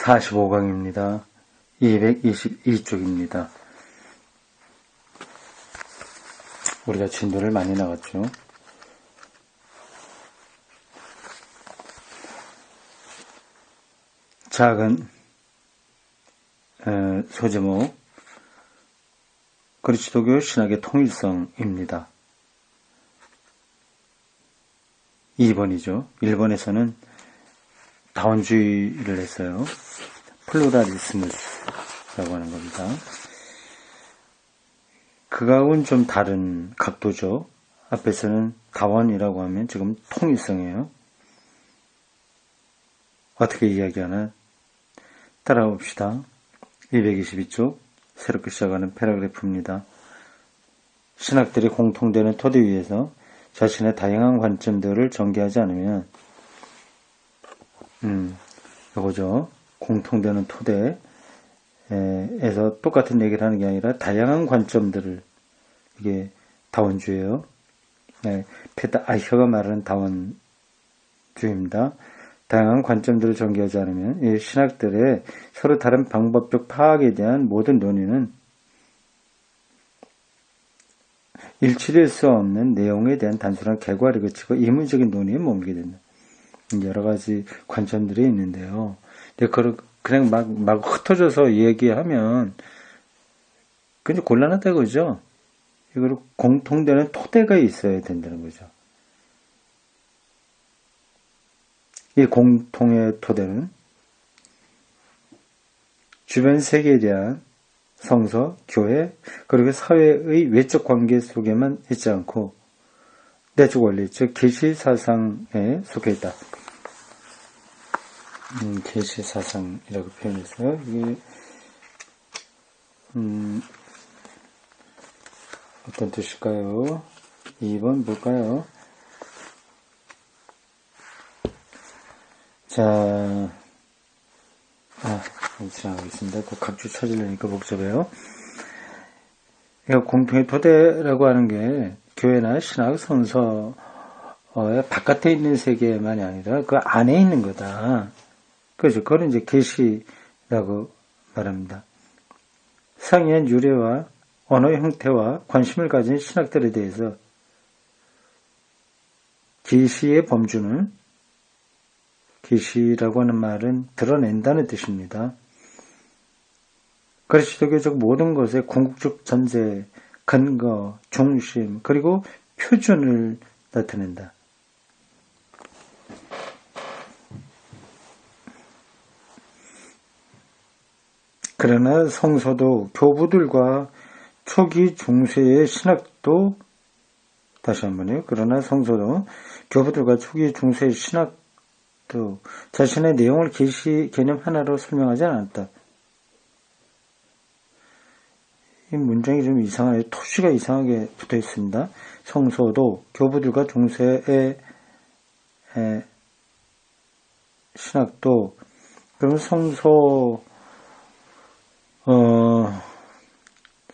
45강입니다. 222쪽입니다. 우리가 진도를 많이 나갔죠. 작은 소제목 그리스도교 신학의 통일성입니다. 2번이죠. 1번에서는 다원주의를 했어요. 플루라리스무스라고 하는 겁니다. 그거하고는 좀 다른 각도죠. 앞에서는 다원이라고 하면 지금 통일성이에요. 어떻게 이야기하나 따라봅시다. 222쪽 새롭게 시작하는 패러그래프입니다. 신학들이 공통되는 토대 위에서 자신의 다양한 관점들을 전개하지 않으면 이거죠. 공통되는 토대에서 똑같은 얘기를 하는 게 아니라 다양한 관점들을, 이게 다원주의예요. 페타 아이혀가 말하는 다원주의입니다. 다양한 관점들을 전개하지 않으면 이 신학들의 서로 다른 방법적 파악에 대한 모든 논의는 일치될 수 없는 내용에 대한 단순한 개괄에 그치고 이문적인 논의에 머물게 된다. 여러 가지 관점들이 있는데요. 그냥 막 흩어져서 얘기하면 굉장히 곤란하다 그죠? 이걸 공통되는 토대가 있어야 된다는 거죠. 이 공통의 토대는 주변 세계에 대한 성서, 교회, 그리고 사회의 외적 관계 속에만 있지 않고 내적 원리, 즉 계시 사상에 속해 있다. 계시 사상이라고 표현했어요. 이게 어떤 뜻일까요? 2번 뭘까요? 자, 지나가겠습니다. 그 각주 찾으려니까 복잡해요. 공통의 토대라고 하는 게 교회나 신학, 성서의 바깥에 있는 세계만이 아니라 그 안에 있는 거다. 그죠? 그걸 이제 계시라고 말합니다. 상이한 유래와 언어 형태와 관심을 가진 신학들에 대해서 계시의 범주는, 계시라고 하는 말은 드러낸다는 뜻입니다. 그리스도교적 모든 것의 궁극적 전제, 근거, 중심, 그리고 표준을 나타낸다. 그러나 성서도 교부들과 초기 중세의 신학도, 다시 한번요. 그러나 성서도 교부들과 초기 중세의 신학도 자신의 내용을 계시 개념 하나로 설명하지 않았다. 이 문장이 좀 이상해요. 토시가 이상하게 붙어 있습니다. 성서도 교부들과 중세의 신학도, 그러면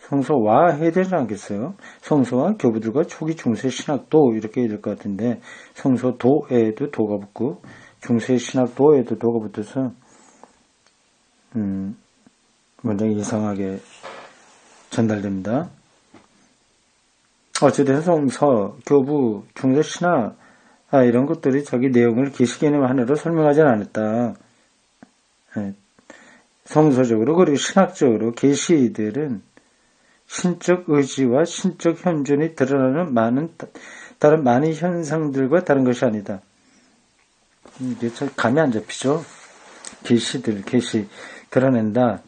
성서와 해야 되지 않겠어요? 성서와 교부들과 초기 중세 신학도 이렇게 될 것 같은데, 성서도에도 도가 붙고 중세 신학도에도 도가 붙어서 문장이 이상하게 전달됩니다. 어쨌든 성서, 교부, 중세 신학 이런 것들이 자기 내용을 계시 개념 하나로 설명하지는 않았다. 성서적으로 그리고 신학적으로 계시들은 신적 의지와 신적 현존이 드러나는 다른 많은 현상들과 다른 것이 아니다. 이게 참 감이 안 잡히죠. 계시 드러낸다.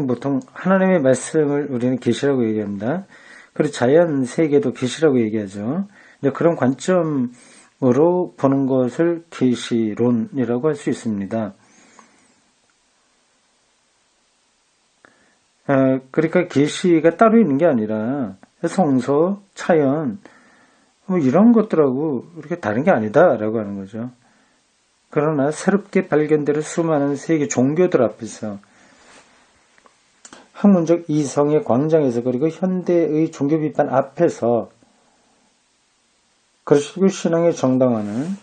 보통 하나님의 말씀을 우리는 계시라고 얘기합니다. 그리고 자연 세계도 계시라고 얘기하죠. 그런 관점으로 보는 것을 계시론이라고 할 수 있습니다. 그러니까 계시가 따로 있는 게 아니라 성서, 차연 이런 것들하고 이렇게 다른 게 아니다라고 하는 거죠. 그러나 새롭게 발견되는 수많은 세계 종교들 앞에서, 학문적 이성의 광장에서, 그리고 현대의 종교 비판 앞에서 그리스도 신앙의 정당화는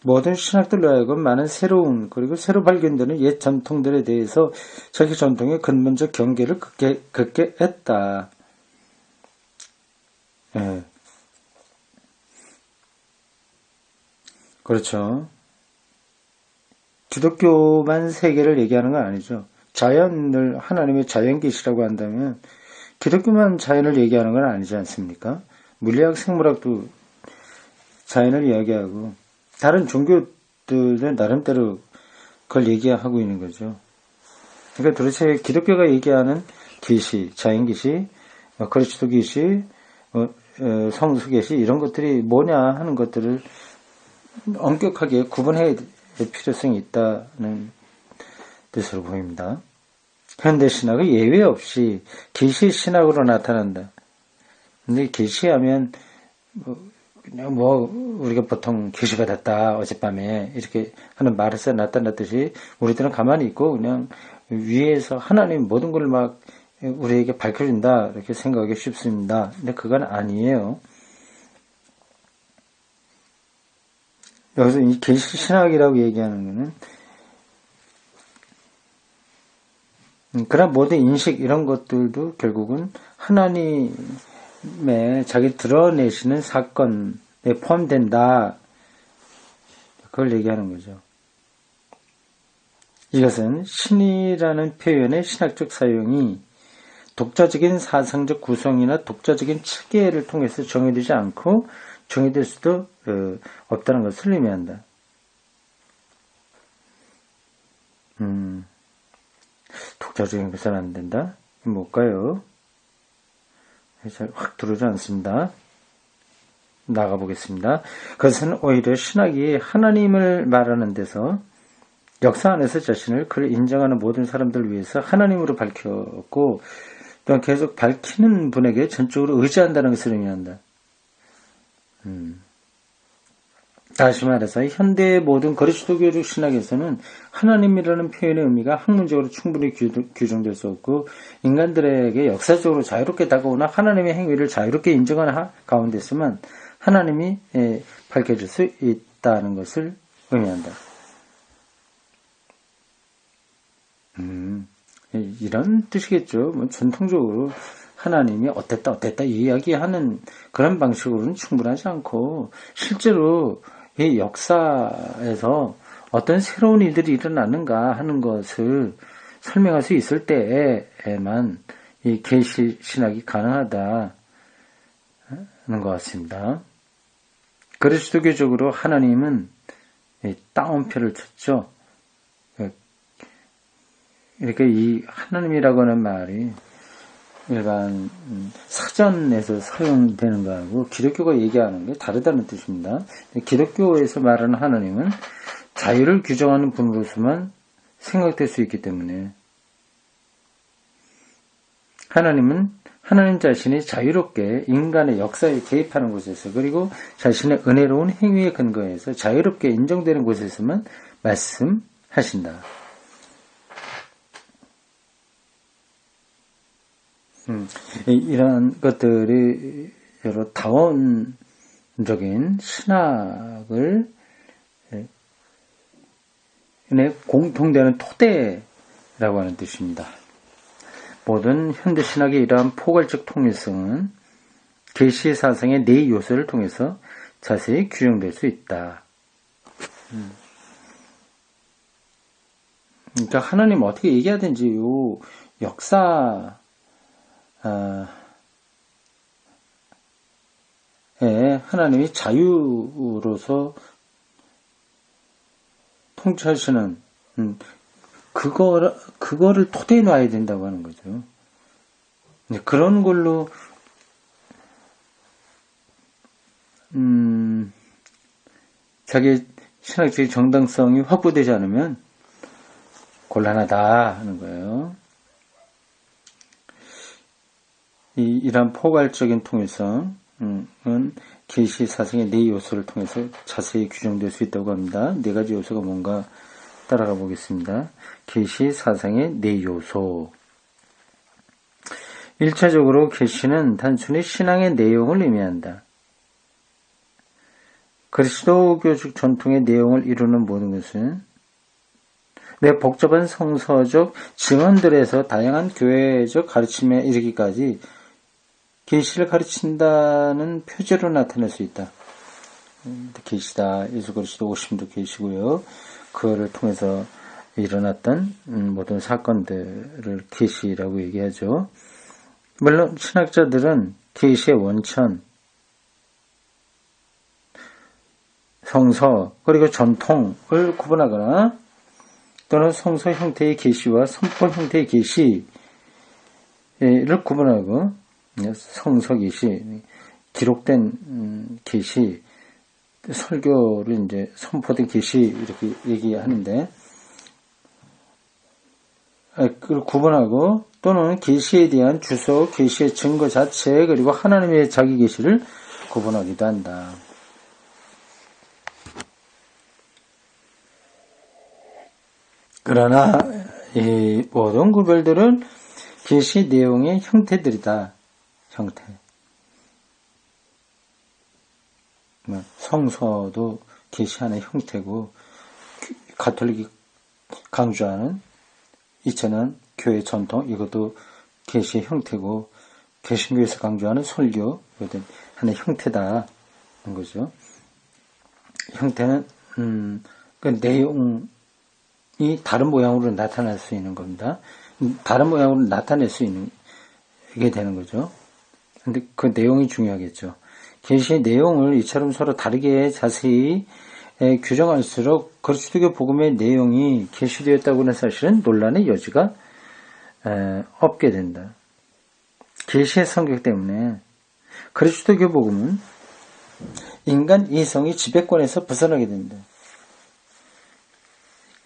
모든 신학들로 하여금 많은 새로운 그리고 새로 발견되는 옛 전통들에 대해서 자기 전통의 근본적 경계를 긋게 했다. 예. 그렇죠. 기독교만 세계를 얘기하는 건 아니죠. 자연을 하나님의 자연계시라고 한다면 기독교만 자연을 얘기하는 건 아니지 않습니까? 물리학, 생물학도 자연을 이야기하고 다른 종교들은 나름대로 그걸 얘기하고 있는 거죠. 그러니까 도대체 기독교가 얘기하는 계시, 자연계시, 그리스도 계시, 성수 계시 이런 것들이 뭐냐 하는 것들을 엄격하게 구분해야 될 필요성이 있다는 뜻으로 보입니다. 현대신학은 예외 없이 계시신학으로 나타난다. 근데 계시하면 그냥 우리가 보통 계시받았다 어젯밤에 이렇게 하는 말에서 나타났듯이 우리들은 가만히 있고 그냥 위에서 하나님 모든 걸 막 우리에게 밝혀준다 이렇게 생각하기 쉽습니다. 근데 그건 아니에요. 여기서 이 계시신학이라고 얘기하는 거는 그런 모든 인식 이런 것들도 결국은 하나님의 자기 드러내시는 사건에 포함된다. 그걸 얘기하는 거죠. 이것은 신이라는 표현의 신학적 사용이 독자적인 사상적 구성이나 독자적인 체계를 통해서 정의되지 않고 정의될 수도 없다는 것을 의미한다. 독자적인 것은 안 된다? 뭘까요? 잘 확 들어오지 않습니다. 나가보겠습니다. 그것은 오히려 신학이 하나님을 말하는 데서 역사 안에서 자신을 그를 인정하는 모든 사람들을 위해서 하나님으로 밝혔고 또한 계속 밝히는 분에게 전적으로 의지한다는 것을 의미한다. 다시 말해서 현대의 모든 그리스도교적 신학에서는 하나님이라는 표현의 의미가 학문적으로 충분히 규정될 수 없고 인간들에게 역사적으로 자유롭게 다가오나 하나님의 행위를 자유롭게 인정하는 가운데서만 하나님이 밝혀질 수 있다는 것을 의미한다. 이런 뜻이겠죠. 전통적으로 하나님이 어땠다 이야기하는 그런 방식으로는 충분하지 않고 실제로 이 역사에서 어떤 새로운 일들이 일어나는가 하는 것을 설명할 수 있을 때에만 이 계시 신학이 가능하다는 것 같습니다. 그리스도교적으로 하나님은 따옴표를 쳤죠. 이렇게 이 하나님이라고 하는 말이 일반 사전에서 사용되는 거하고 기독교가 얘기하는 게 다르다는 뜻입니다. 기독교에서 말하는 하나님은 자유를 규정하는 분으로서만 생각될 수 있기 때문에 하나님은 하나님 자신이 자유롭게 인간의 역사에 개입하는 곳에서 그리고 자신의 은혜로운 행위에 근거해서 자유롭게 인정되는 곳에서만 말씀하신다. 이런 것들이 여러 다원적인 신학을 공통되는 토대라고 하는 뜻입니다. 모든 현대 신학의 이러한 포괄적 통일성은 계시 사상의 네 요소를 통해서 자세히 규정될 수 있다. 그러니까 하나님 어떻게 얘기하든지 요 역사 하나님이 자유로서 통치하시는 그거를 토대에 놔야 된다고 하는 거죠. 그런 걸로 자기 신학적인 정당성이 확보되지 않으면 곤란하다 하는 거예요. 이러한 포괄적인 통일성은 계시 사상의 네 요소를 통해서 자세히 규정될 수 있다고 합니다. 네 가지 요소가 뭔가 따라가 보겠습니다. 계시 사상의 네 요소. 1차적으로 계시는 단순히 신앙의 내용을 의미한다. 그리스도교적 전통의 내용을 이루는 모든 것은 내 복잡한 성서적 증언들에서 다양한 교회적 가르침에 이르기까지 계시를 가르친다는 표제로 나타낼 수 있다. 계시다. 예수 그리스도 오심도 계시고요. 그거를 통해서 일어났던 모든 사건들을 계시라고 얘기하죠. 물론 신학자들은 계시의 원천, 성서, 그리고 전통을 구분하거나 또는 성서 형태의 계시와 선포 형태의 계시를 구분하고 성서 계시, 기록된 계시, 설교를 이제 선포된 계시 이렇게 얘기하는데 그걸 구분하고 또는 계시에 대한 주소, 계시의 증거 자체 그리고 하나님의 자기 계시를 구분하기도 한다. 그러나 이 모든 구별들은 계시 내용의 형태들이다. 형태. 성서도 계시 하나의 형태고 가톨릭이 강조하는 이처는 교회 전통 이것도 계시의 형태고 개신교에서 강조하는 설교 이것도 하나의 형태다는 거죠. 형태는 그 내용이 다른 모양으로 나타날 수 있는 겁니다. 다른 모양으로 나타낼 수 있게 되는 거죠. 근데 그 내용이 중요하겠죠. 계시의 내용을 이처럼 서로 다르게 자세히 규정할수록 그리스도교 복음의 내용이 계시되었다고 하는 사실은 논란의 여지가 없게 된다. 계시의 성격 때문에 그리스도교 복음은 인간 이성이 지배권에서 벗어나게 된다.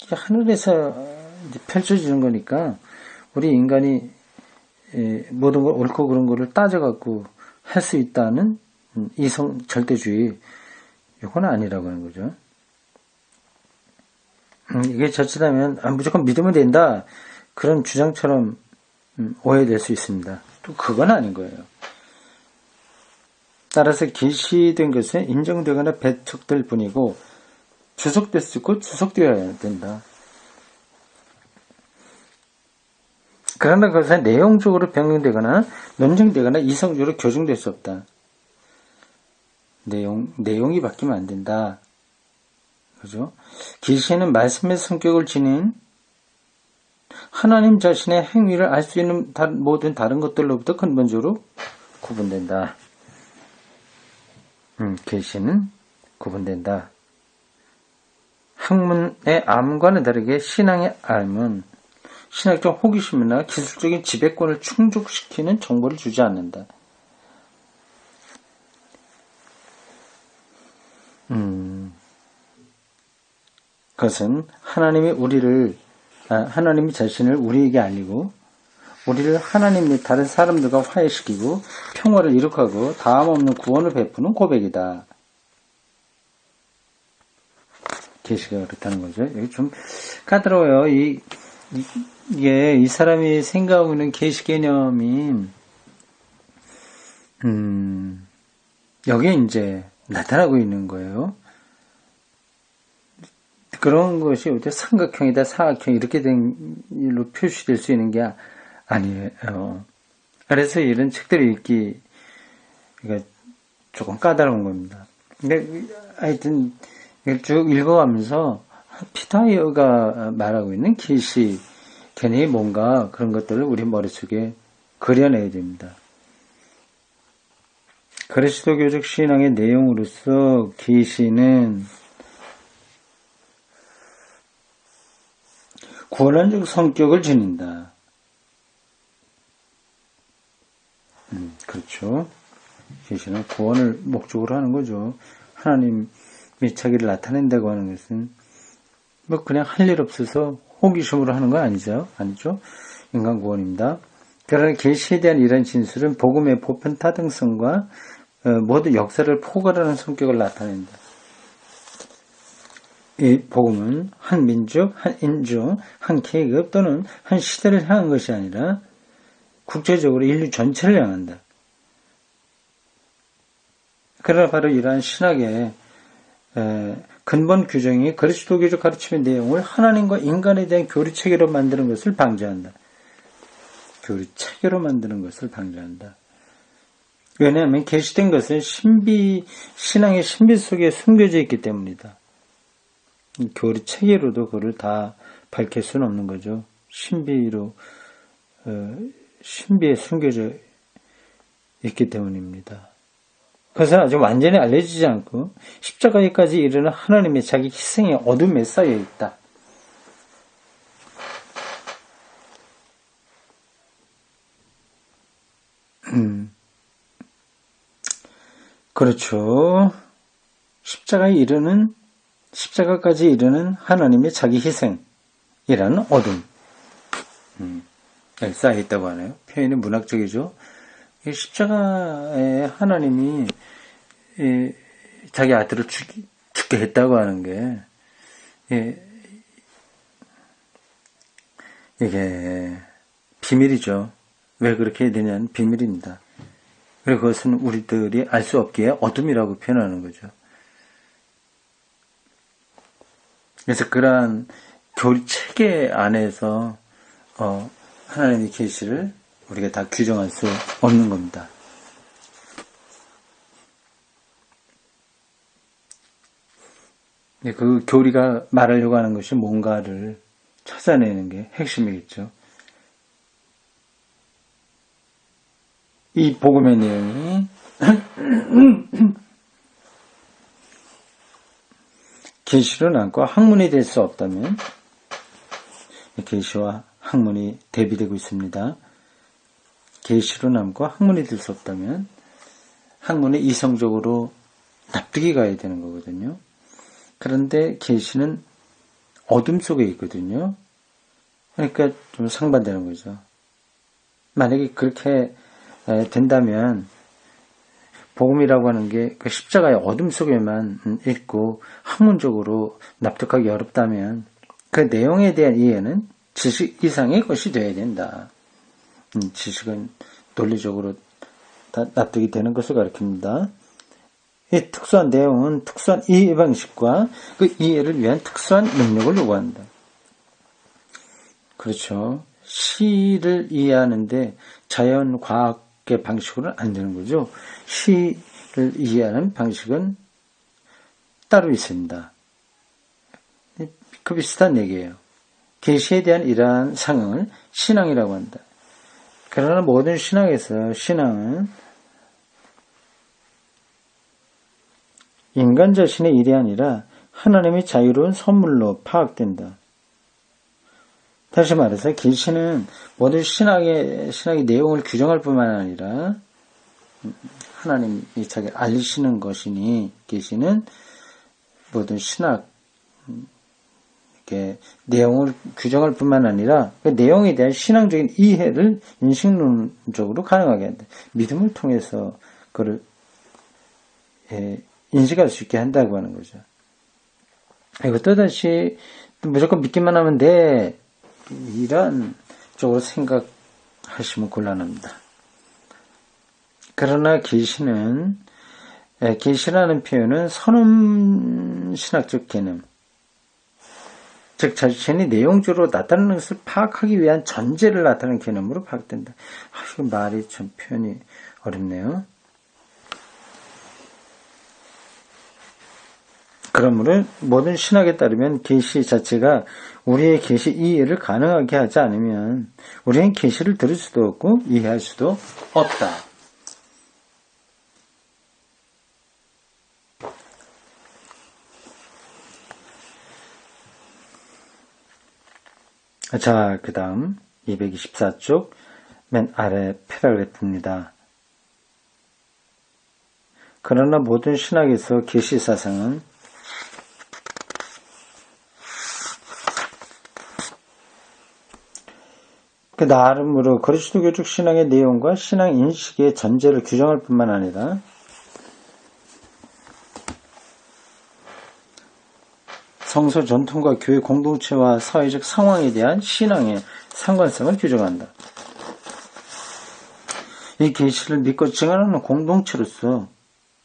하늘에서 펼쳐지는 거니까 우리 인간이 모든 걸 옳고 그런 거를 따져갖고 할 수 있다는 이성 절대주의 이건 아니라고 하는 거죠. 이게 자칫하면 무조건 믿으면 된다 그런 주장처럼 오해될 수 있습니다. 또 그건 아닌 거예요. 따라서 계시된 것은 인정되거나 배척될 뿐이고 주석됐고 주석되어야 된다. 그러나 그것은 내용적으로 변경되거나 논증되거나 이성적으로 교정될 수 없다. 내용이 바뀌면 안 된다. 그죠? 계시는 말씀의 성격을 지닌 하나님 자신의 행위를 알 수 있는 모든 다른 것들로부터 근본적으로 구분된다. 계시는 구분된다. 학문의 암과는 다르게 신앙의 암은 신학적 호기심이나 기술적인 지배권을 충족시키는 정보를 주지 않는다. 그것은 하나님이 자신을 우리에게 알리고 우리를 하나님 및 다른 사람들과 화해시키고 평화를 이룩하고 다함 없는 구원을 베푸는 고백이다. 계시가 그렇다는 거죠. 여기 좀 까다로워요. 이게 이 사람이 생각하고 있는 계시 개념이 여기에 이제 나타나고 있는 거예요. 그런 것이 어때 삼각형이다, 사각형 이렇게 된 일로 표시될 수 있는 게 아니에요. 그래서 이런 책들을 읽기가 조금 까다로운 겁니다. 근데 하여튼 쭉 읽어가면서 피타이어가 말하고 있는 계시 개념이 뭔가 그런 것들을 우리 머릿속에 그려내야 됩니다. 그리스도교적 신앙의 내용으로서 계시는 구원론적 성격을 지닌다. 그렇죠. 계시는 구원을 목적으로 하는 거죠. 하나님이 자기를 나타낸다고 하는 것은 뭐 그냥 할 일 없어서 호기심으로 하는 건 아니죠. 인간 구원입니다. 그러나 계시에 대한 이런 진술은 복음의 보편 타당성과 모든 역사를 포괄하는 성격을 나타낸다. 이 복음은 한 민족, 한 인종, 한 계급 또는 한 시대를 향한 것이 아니라 국제적으로 인류 전체를 향한다. 그러나 바로 이러한 신학의 근본 규정이 그리스도교적 가르침의 내용을 하나님과 인간에 대한 교리 체계로 만드는 것을 방지한다. 교리 체계로 만드는 것을 방지한다. 왜냐하면 계시된 것은 신앙의 신비 속에 숨겨져 있기 때문이다. 교리 체계로도 그걸 다 밝힐 수는 없는 거죠. 신비에 숨겨져 있기 때문입니다. 그것은 아직 완전히 알려지지 않고 십자가에까지 이르는 하나님의 자기 희생의 어둠에 쌓여 있다. 그렇죠. 십자가까지 이르는 하나님의 자기 희생이라는 어둠. 여기 쌓여 있다고 하네요. 표현이 문학적이죠. 십자가에 하나님이 자기 아들을 죽게 했다고 하는 게 이게 비밀이죠. 왜 그렇게 해야 되냐는 비밀입니다. 그리고 그것은 우리들이 알 수 없기에 어둠이라고 표현하는 거죠. 그래서 그러한 교리 체계 안에서 하나님의 계시를 우리가 다 규정할 수 없는 겁니다. 그 교리가 말하려고 하는 것이 뭔가를 찾아내는 게 핵심이겠죠. 이 복음의 내용이 계시로 남고 학문이 될 수 없다면 계시와 학문이 대비되고 있습니다. 계시로 남고 학문이 될 수 없다면 학문에 이성적으로 납득이 가야 되는 거거든요. 그런데 계시는 어둠 속에 있거든요. 그러니까 좀 상반되는 거죠. 만약에 그렇게 된다면 복음이라고 하는 게 그 십자가의 어둠 속에만 있고 학문적으로 납득하기 어렵다면 그 내용에 대한 이해는 지식 이상의 것이 되어야 된다. 지식은 논리적으로 다 납득이 되는 것을 가리킵니다. 이 특수한 내용은 특수한 이해 방식과 그 이해를 위한 특수한 능력을 요구한다. 그렇죠. 시를 이해하는데 자연 과학의 방식으로는 안 되는 거죠. 시를 이해하는 방식은 따로 있습니다. 그 비슷한 얘기예요. 계시에 대한 이러한 상황을 신앙이라고 한다. 그러나 모든 신앙에서 신앙은 인간 자신의 일이 아니라 하나님의 자유로운 선물로 파악된다. 다시 말해서 계시는 모든 신학의 내용을 규정할 뿐만 아니라 하나님이 자기 알리시는 것이니 계시는 모든 신학 내용을 규정할 뿐만 아니라 그 내용에 대한 신앙적인 이해를 인식론적으로 가능하게 한다. 믿음을 통해서 그걸 인식할 수 있게 한다고 하는 거죠. 이것도 다시 무조건 믿기만 하면 돼. 이런 쪽으로 생각하시면 곤란합니다. 그러나 계시라는 표현은 선언신학적 개념, 즉 자신이 내용적으로 나타나는 것을 파악하기 위한 전제를 나타내는 개념으로 파악된다. 이거 말이 참 표현이 어렵네요. 그러므로 모든 신학에 따르면 계시 자체가 우리의 계시 이해를 가능하게 하지 않으면 우리는 계시를 들을 수도 없고 이해할 수도 없다. 자, 그 다음 224쪽 맨 아래 패러그래프입니다. 그러나 모든 신학에서 계시 사상은 그 나름으로 그리스도교적 신앙의 내용과 신앙 인식의 전제를 규정할 뿐만 아니라 성서 전통과 교회 공동체와 사회적 상황에 대한 신앙의 상관성을 규정한다. 이 계시를 믿고 증언하는 공동체로서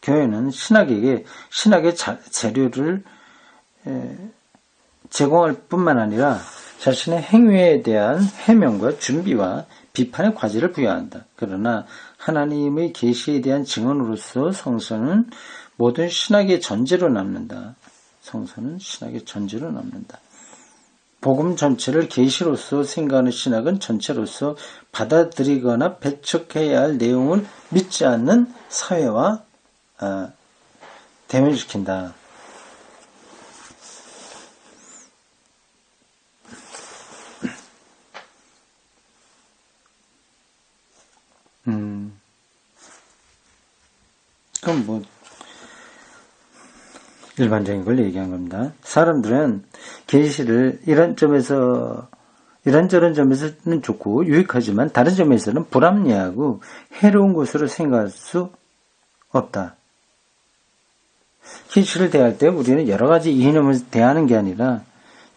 교회는 신학에게 신학의 재료를 제공할 뿐만 아니라 자신의 행위에 대한 해명과 준비와 비판의 과제를 부여한다. 그러나 하나님의 계시에 대한 증언으로서 성서는 모든 신학의 전제로 남는다. 성서는 신학의 전제로 남는다. 복음 전체를 계시로서 생각하는 신학은 전체로서 받아들이거나 배척해야 할 내용을 믿지 않는 사회와 대면시킨다. 그럼 뭐 일반적인 걸 얘기한 겁니다. 사람들은 계시를 이런저런 점에서는 좋고 유익하지만 다른 점에서는 불합리하고 해로운 것으로 생각할 수 없다. 계시를 대할 때 우리는 여러 가지 이념을 대하는 게 아니라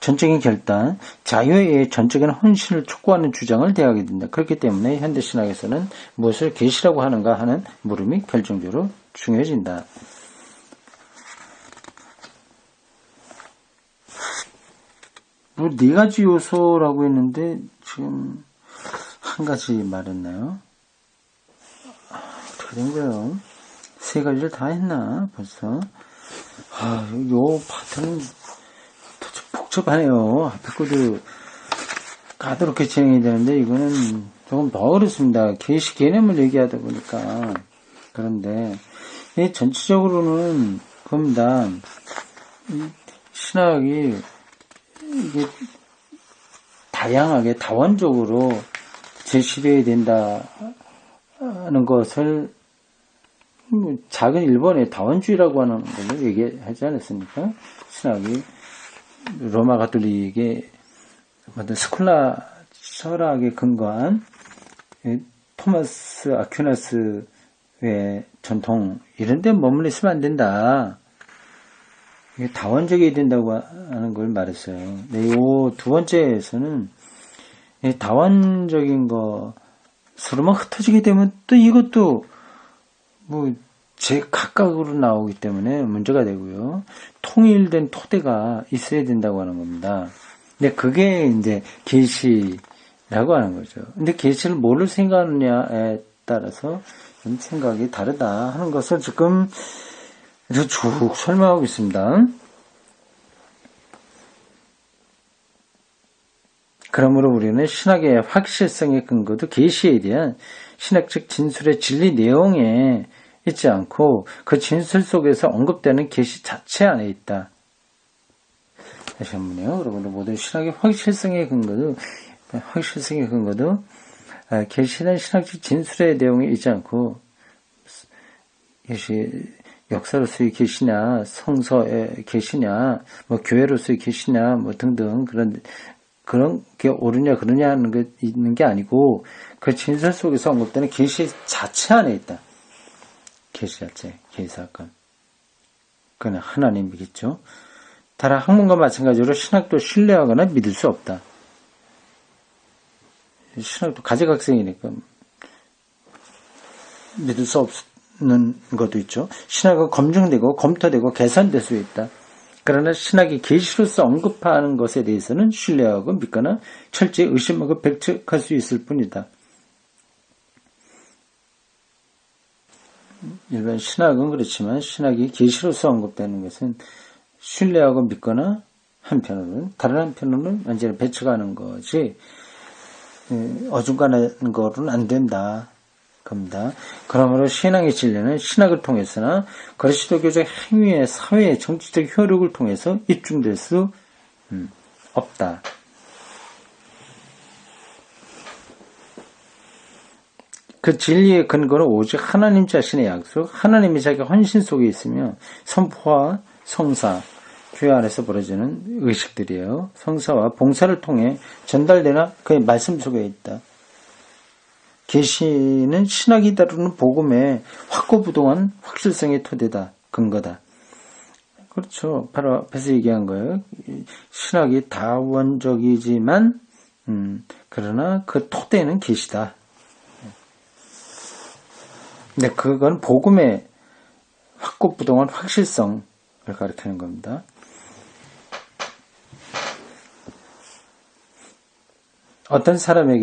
전적인 결단, 자유에 의해 전적인 헌신을 촉구하는 주장을 대하게 된다. 그렇기 때문에 현대신학에서는 무엇을 계시라고 하는가 하는 물음이 결정적으로 중요해진다. 뭐 네 가지 요소라고 했는데 지금 한 가지 말했나요? 어떻게 된 거예요? 세 가지를 다 했나 벌써? 요 파트는 도대체 복잡하네요. 앞에 것도 까다롭게 진행이 되는데 이거는 조금 더 어렵습니다. 계시 개념을 얘기하다 보니까. 그런데 전체적으로는 겁니다. 신학이 이게 다양하게 다원적으로 제시되어야 된다는 것을 작은 일본의 다원주의라고 하는 걸 얘기하지 않았습니까? 신학이 로마 가톨릭의 스콜라 철학에 근거한 토마스 아퀴나스의 전통 이런 데 머물러 있으면 안 된다. 이게 다원적이어야 된다고 하는 걸 말했어요. 네, 요 두 번째에서는 다원적인 것으로만 흩어지게 되면 또 이것도 뭐 제 각각으로 나오기 때문에 문제가 되고요. 통일된 토대가 있어야 된다고 하는 겁니다. 근데 그게 이제 계시라고 하는 거죠. 근데 계시를 뭐를 생각하느냐에 따라서 좀 생각이 다르다 하는 것을 지금 쭉 설명하고 있습니다. 그러므로 우리는 신학의 확실성의 근거도 계시에 대한 신학적 진술의 진리 내용에 있지 않고 그 진술 속에서 언급되는 계시 자체 안에 있다. 다시 한번요. 여러분들 모든 신학의 확실성의 근거도 계시는 신학적 진술의 내용에 있지 않고 계시 역사로서의 계시냐, 성서의 계시냐, 뭐 교회로서의 계시냐, 뭐 등등 그런 게 옳으냐 그러냐 하는 게 있는 게 아니고 그 진술 속에서 언급되는 계시 자체 안에 있다. 계시 자체, 계시 사건. 그건 하나님이겠죠. 다른 학문과 마찬가지로 신학도 신뢰하거나 믿을 수 없다. 신학도 가지각색이니까 믿을 수 없는 것도 있죠. 신학은 검증되고 검토되고 개선될 수 있다. 그러나 신학이 계시로서 언급하는 것에 대해서는 신뢰하고 믿거나 철저히 의심하고 배척할 수 있을 뿐이다. 일반 신학은 그렇지만 신학이 계시로서 언급되는 것은 신뢰하고 믿거나 한편으로는 다른 한편으로는 완전히 배척하는 것이 어중간한 거로는 안 된다. 겁니다. 그러므로 신앙의 진리는 신학을 통해서나 그리스도교적 행위의 사회의 정치적 효력을 통해서 입증될 수 없다. 그 진리의 근거는 오직 하나님 자신의 약속, 하나님이 자기 헌신 속에 있으며 선포와 성사, 교회 안에서 벌어지는 의식들이에요. 성사와 봉사를 통해 전달되나 그의 말씀 속에 있다. 계시는 신학이 다루는 복음의 확고부동한 확실성의 토대다, 근거다. 그렇죠. 바로 앞에서 얘기한 거예요. 신학이 다원적이지만 그러나 그 토대는 계시다. 근데 그건 복음의 확고부동한 확실성을 가리키는 겁니다. 어떤 사람이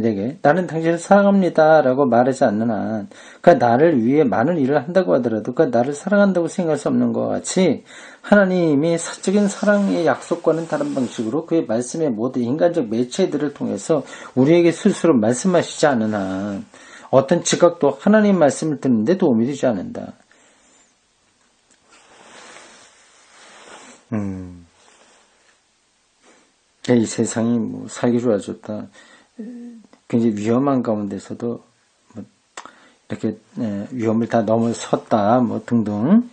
내게 나는 당신을 사랑합니다 라고 말하지 않는 한 그가 나를 위해 많은 일을 한다고 하더라도 그가 나를 사랑한다고 생각할 수 없는 것과 같이 하나님이 사적인 사랑의 약속과는 다른 방식으로 그의 말씀의 모든 인간적 매체들을 통해서 우리에게 스스로 말씀하시지 않는 한 어떤 지각도 하나님 말씀을 듣는데 도움이 되지 않는다. 이 세상이 살기 좋아졌다. 굉장히 위험한 가운데서도 이렇게 위험을 다 넘어섰다. 등등.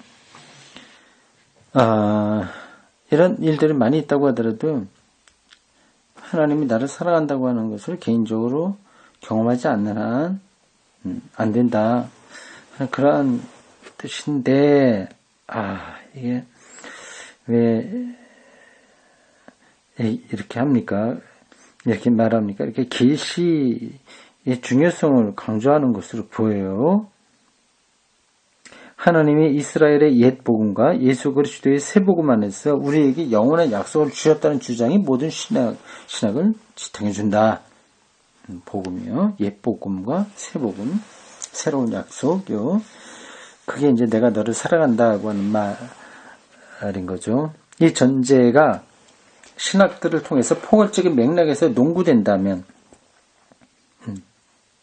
이런 일들이 많이 있다고 하더라도 하나님이 나를 사랑한다고 하는 것을 개인적으로 경험하지 않는 한 안 된다. 그러한 뜻인데 이게 왜 이렇게 합니까? 이렇게 말합니까? 이렇게 계시의 중요성을 강조하는 것으로 보여요. 하나님이 이스라엘의 옛 복음과 예수 그리스도의 새 복음 안에서 우리에게 영원한 약속을 주셨다는 주장이 모든 신학을 지탱해 준다. 복음이요. 옛 복음과 새 복음, 새로운 약속요. 그게 이제 내가 너를 사랑한다고 하는 말인 거죠. 이 전제가 신학들을 통해서 포괄적인 맥락에서 농구된다면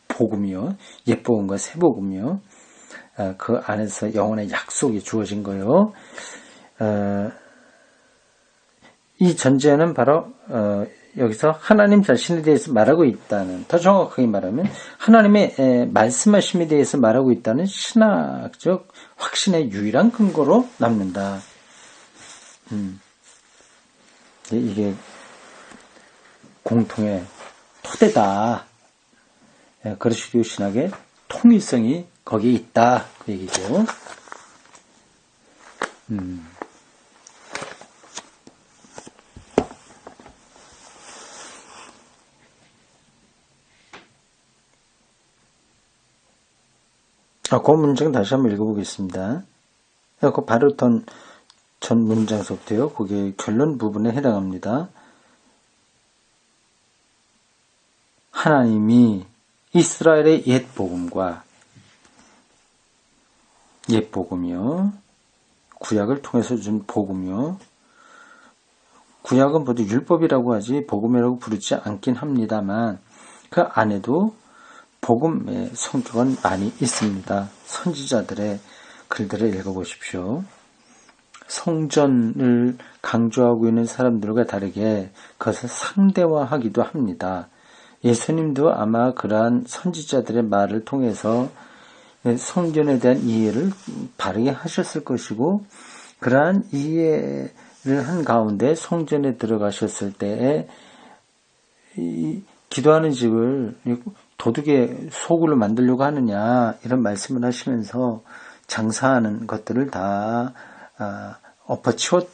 복음이요. 옛 복음과 새 복음이요. 그 안에서 영혼의 약속이 주어진 거요. 이 전제는 바로 여기서 하나님 자신에 대해서 말하고 있다는, 더 정확하게 말하면 하나님의 말씀하심에 대해서 말하고 있다는 신학적 확신의 유일한 근거로 남는다. 이게 공통의 토대다. 그리스도 신학의 통일성이 거기에 있다. 그 얘기죠. 그 문장 다시 한번 읽어보겠습니다. 그 바로 전 문장서부터요. 그게 결론 부분에 해당합니다. 하나님이 이스라엘의 옛 복음과 옛 복음이요. 구약을 통해서 준 복음이요. 구약은 모두 율법이라고 하지 복음이라고 부르지 않긴 합니다만 그 안에도 복음의 성격은 많이 있습니다. 선지자들의 글들을 읽어보십시오. 성전을 강조하고 있는 사람들과 다르게 그것을 상대화하기도 합니다. 예수님도 아마 그러한 선지자들의 말을 통해서 성전에 대한 이해를 바르게 하셨을 것이고 그러한 이해를 한 가운데 성전에 들어가셨을 때에 기도하는 집을 도둑의 소굴로 만들려고 하느냐 이런 말씀을 하시면서 장사하는 것들을 다 엎어치웠다고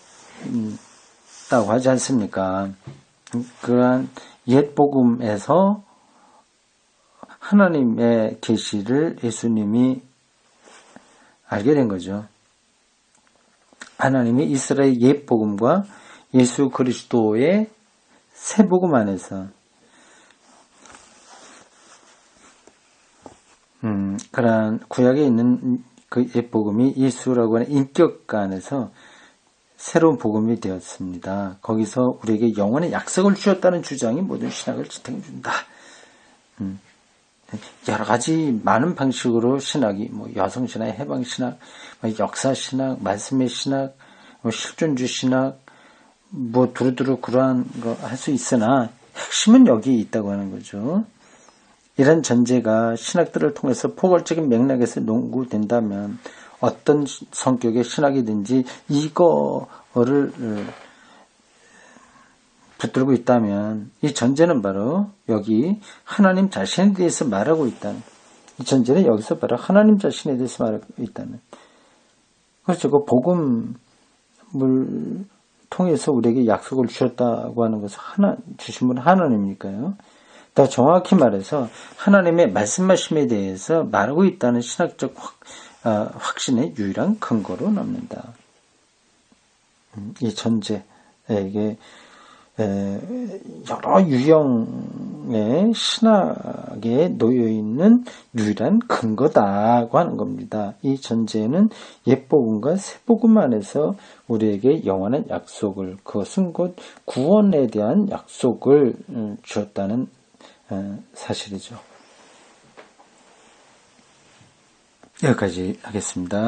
하지 않습니까? 그러한 옛 복음에서 하나님의 계시를 예수님이 알게 된 거죠. 하나님이 이스라엘 옛 복음과 예수 그리스도의 새 복음 안에서 그러한 구약에 있는 그 옛 복음이 예수라고 하는 인격 안에서 새로운 복음이 되었습니다. 거기서 우리에게 영원의 약속을 주셨다는 주장이 모든 신학을 지탱해 준다. 여러 가지 많은 방식으로 신학이 여성 신학, 해방 신학, 역사 신학, 말씀의 신학, 실존주 신학, 두루두루 그러한 거 할 수 있으나 핵심은 여기에 있다고 하는 거죠. 이런 전제가 신학들을 통해서 포괄적인 맥락에서 농구된다면 어떤 성격의 신학이든지 이거를 붙들고 있다면 이 전제는 바로 여기 하나님 자신에 대해서 말하고 있다는, 이 전제는 여기서 바로 하나님 자신에 대해서 말하고 있다는, 그렇죠. 그 복음을 통해서 우리에게 약속을 주셨다고 하는 것은 주신 분은 하나님이니까요. 더 정확히 말해서 하나님의 말씀하심에 대해서 말하고 있다는 신학적 확신의 유일한 근거로 남는다. 이 전제에게 여러 유형의 신학에 놓여있는 유일한 근거다고 하는 겁니다. 이 전제는 옛복음과 새복음 안에서 우리에게 영원한 약속을, 그것은 곧 구원에 대한 약속을 주었다는 사실이죠. 여기까지 하겠습니다.